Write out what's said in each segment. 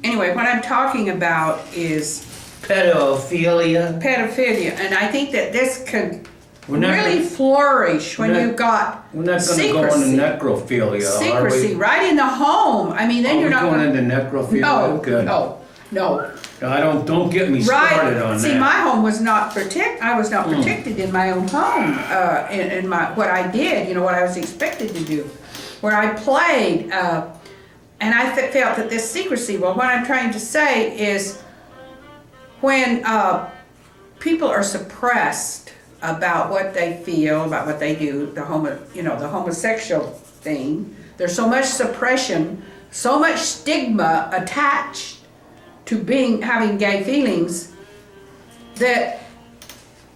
anyway, what I'm talking about is Pedophilia. pedophilia, and I think that this could We're not really gonna- flourish when we're not- you've got We're not going to go into necrophilia, are secrecy we? right in the home. I mean, then Are you're we not going gonna, into necrophilia? no, Good. no. No, I don't get me started on See, that. my home was not I was not protected in my own home, in my, what I did, you know, what I was expected to do, where I played, and I felt that this secrecy, well, what I'm trying to say is when, people are suppressed about what they feel, about what they do, the homosexual thing, there's so much suppression, so much stigma attached to having gay feelings that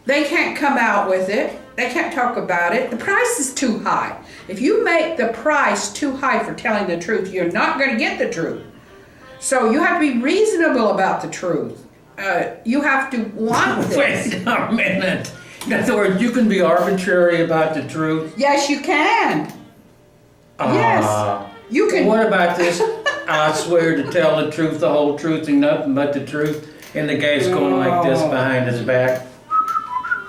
they can't come out with it. They can't talk about it. The price is too high. If you make the price too high for telling the truth, you're not going to get the truth. So you have to be reasonable about the truth. You have to want this. Wait a minute. In other words, you can be arbitrary about the truth. Yes, you can. Yes, you can. What about this? I swear to tell the truth, the whole truth, and nothing but the truth. And the guy's going like this behind his back.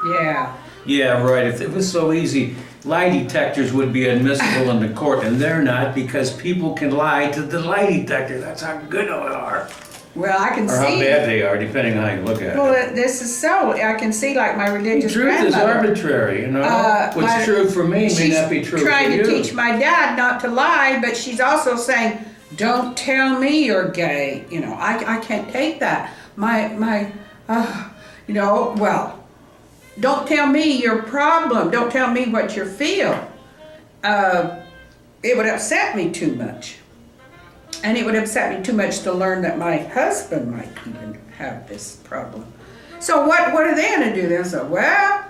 Yeah. Yeah, right. If it was so easy, lie detectors would be admissible in the court, and they're not because people can lie to the lie detector. That's how good they are. Well, I can Or how see. bad they are, depending on how you look at Well, it. this is so. I can see, like my religious Truth is grandmother. arbitrary, you know. What's true for me may not be true for you. She's trying to teach my dad not to lie, but she's also saying, "Don't tell me you're gay." You know, I can't take that. Well, don't tell me your problem. Don't tell me what you feel. It would upset me too much. And it would upset me too much to learn that my husband might even have this problem. So what are they going to do? They'll say, well,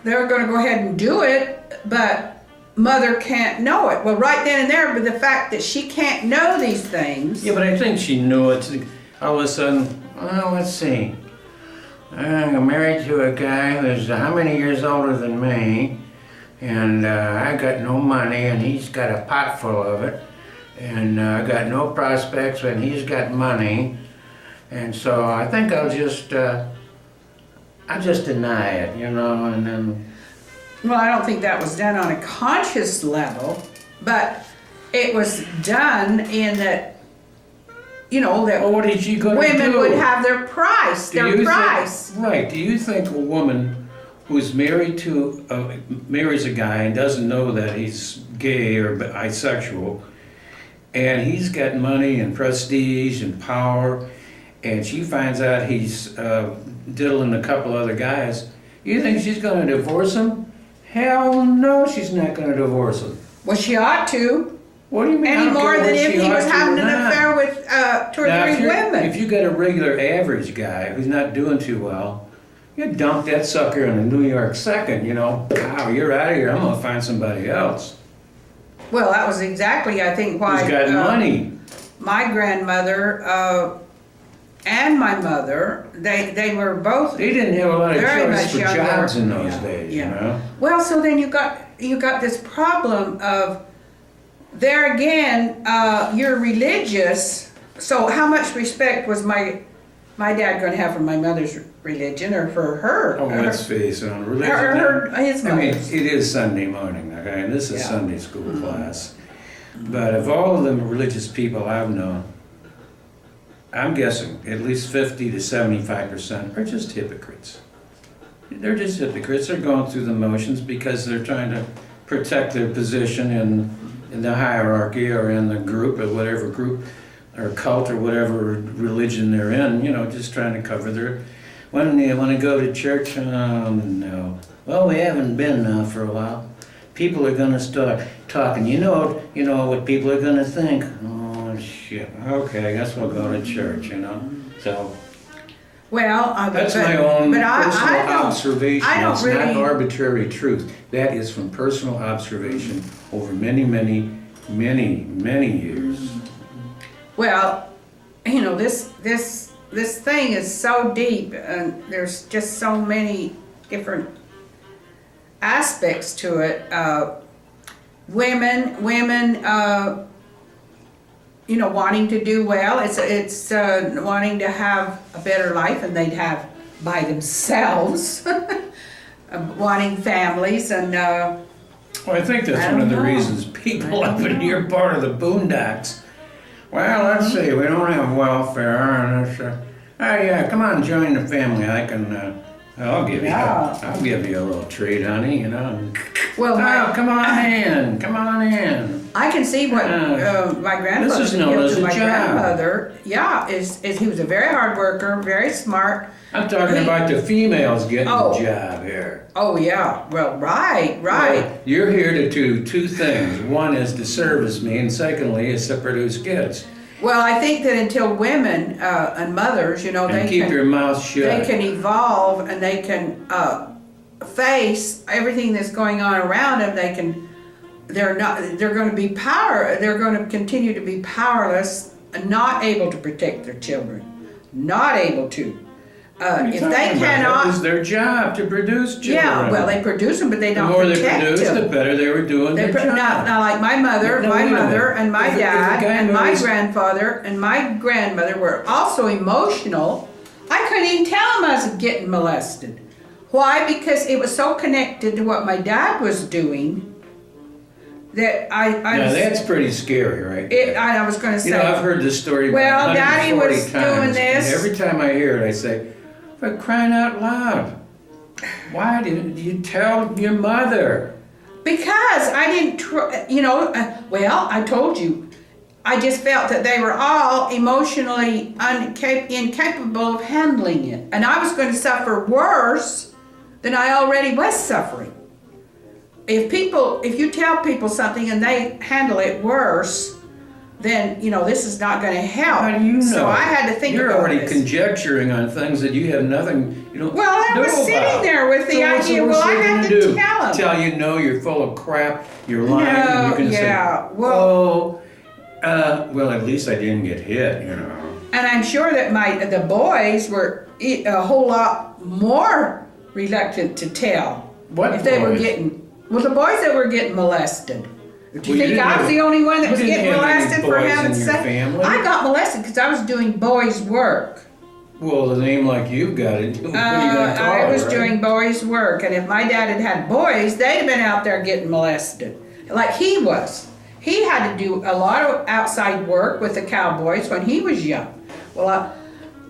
they're going to go ahead and do it, but mother can't know it. Well, right then and there, but the fact that she can't know these things. Yeah, but I think she knew it. All of a sudden, well, let's see. I'm married to a guy who's how many years older than me, and I got no money, and he's got a pot full of it. And I got no prospects, and he's got money, and so I think I'll just deny it, you know, and then. Well, I don't think that was done on a conscious level, but it was done in that, you know, that Well, what is she going to do? women would have their price, Right. Do you think a woman who's marries a guy and doesn't know that he's gay or bisexual, and he's got money and prestige and power, and she finds out he's diddling a couple other guys, you think she's going to divorce him? Hell no, she's not going to divorce him. Well, she ought to. What do you mean? Any more than if he was having an affair with two or three women. If you got a regular average guy who's not doing too well, you dump that sucker in the New York second, you know. Wow, you're out of here. I'm going to find somebody else. Well, that was exactly, I think, why Who's got money. My grandmother and my mother, they were both They didn't have a lot of very choice much for younger. jobs in those days, you know. Well, so then you got this problem of, there again, you're religious, so how much respect was my dad going to have for my mother's religion or for her? Oh, let's face it, on religion. His I mean, mother's. it is Sunday morning, okay, and this is Yeah. Sunday school class. But of all of the religious people I've known, I'm guessing at least 50 to 75% are just hypocrites. They're just hypocrites. They're going through the motions because they're trying to protect their position in the hierarchy or in the group or whatever group or cult or whatever religion they're in, you know, just trying to cover their... When they want to go to church, no. Well, we haven't been now for a while. People are going to start talking. You know what people are going to think. Oh, shit. Okay, I guess we'll go to church, you know. So... Well, that's my own personal I observation. don't It's really, not arbitrary truth. That is from personal observation over many, many, many, many years. well, you know, this thing is so deep, and there's just so many different aspects to it. Women, wanting to do well. It's wanting to have a better life than they'd have by themselves. Wanting families and, Well, I think that's I one of the don't know. reasons people up in your part of the boondocks, well, let's see, we don't have welfare, and it's, oh yeah, come on, join the family, I can, I'll give you a little treat, honey, well, come on in. I can see what my grandfather This is known did as to a my job. grandmother. Yeah, is he was a very hard worker, very smart. I'm talking about the females getting Oh. the job here. Oh yeah, well, right. Well, you're here to do two things. One is to service me, and secondly is to produce kids. Well, I think that until women and mothers, And they keep your mouth shut. they can evolve and they can face everything that's going on around them. They're going to be they're going to continue to be powerless and not able to protect their children, not able to. If they cannot, It was their job to produce children. yeah, well, they produce them, but they The don't more protect they produced, them. the better they were doing their job. Now, like my mother, No, wait a minute. and my If a dad, guy and my knows- grandfather, and my grandmother were also emotional. I couldn't even tell them I was getting molested. Why? Because it was so connected to what my dad was doing that I Now was. that's pretty scary, right? I was going to say. I've heard this story about Well, 140 Daddy was times, doing this. and every time I hear it, I say, for crying out loud, why didn't you tell your mother? Because I didn't, well, I told you, I just felt that they were all emotionally incapable of handling it. And I was going to suffer worse than I already was suffering. If you tell people something and they handle it worse, then, this is not going to help. How do you know? So I had to think You're about already this. conjecturing on things that you have nothing, Well, I was sitting there with the what's idea, worst well, I they have can to do? tell 'em. Tell you no, you're full of crap, you're lying, and No, you're going to yeah, say, well- well, at least I didn't get hit, And I'm sure that the boys were a whole lot more reluctant to tell. What if they were boys? the boys that were getting molested. Do Well, you you think didn't I was have- the only one that you was didn't getting have any molested for boys having in your sex? family? I got molested because I was doing boys' work. Well, the name like you've got it, what are you going to call I was it, right? doing boys' work, and if my dad had had boys, they'd have been out there getting molested, like he was. He had to do a lot of outside work with the cowboys when he was young.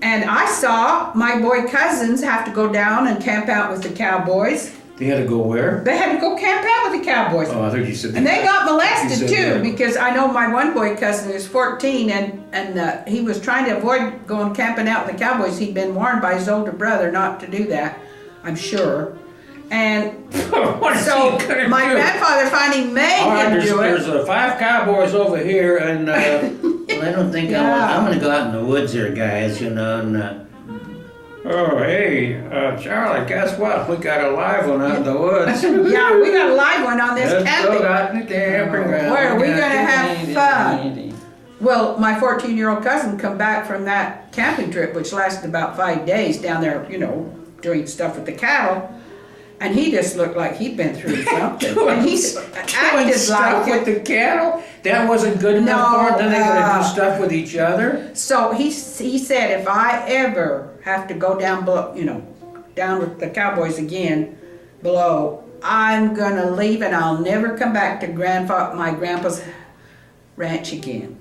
And I saw my boy cousins have to go down and camp out with the cowboys. They had to go where? They had to go camp out with the cowboys. Oh, I thought you said And they got molested You said too, that. because I know my one boy cousin is 14 and he was trying to avoid going camping out with the cowboys. He'd been warned by his older brother not to do that, I'm sure. And What is so he gonna my do? grandfather finally made All right, him do there's it. 5 cowboys over here, and Well, I don't think Yeah. I'm gonna go out in the woods here, guys, and oh, hey, Charlie, guess what? We got a live one out in the woods. Yeah, we got a live one on this Let's go camping. out in the campground. Where are we got gonna the- have fun? Well, my 14-year-old cousin come back from that camping trip, which lasted about 5 days down there, doing stuff with the cattle. And he just looked like he'd been through something. And he Doing acted stuff like with the cattle? That wasn't good enough for them? Then they gotta do stuff with each other? So he said, if I ever have to go down below, down with the cowboys again below, I'm gonna leave and I'll never come back to my grandpa's ranch again.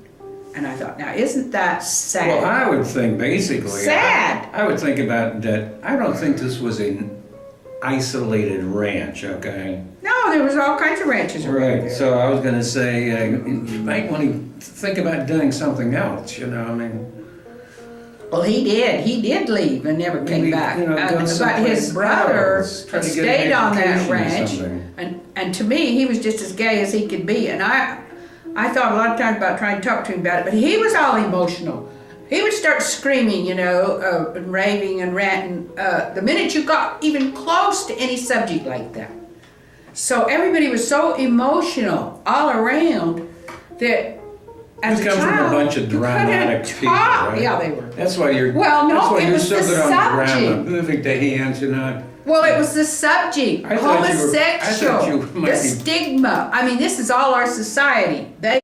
And I thought, now isn't that sad? Well, I would think basically. Sad. I would think about that. I don't think this was an isolated ranch, okay? No, there was all kinds of ranches around Right, there. so I was gonna say, you might want to think about doing something else, Well, he did leave and never came Maybe, back. go But someplace his brother else, try to get stayed an on that education or ranch, something. and to me, he was just as gay as he could be. And I thought a lot of times about trying to talk to him about it, but he was all emotional. He would start screaming, and raving and ranting the minute you got even close to any subject like that. So everybody was so emotional all around that as You a come from a child, bunch of you couldn't dramatic people, talk. right? Yeah, they were. That's why you're. Well, no, that's why it you're was so the good on drama, subject. moving the hands, Well, it was the subject, I thought you were- I homosexual, thought you might the be- stigma. I mean, this is all our society. They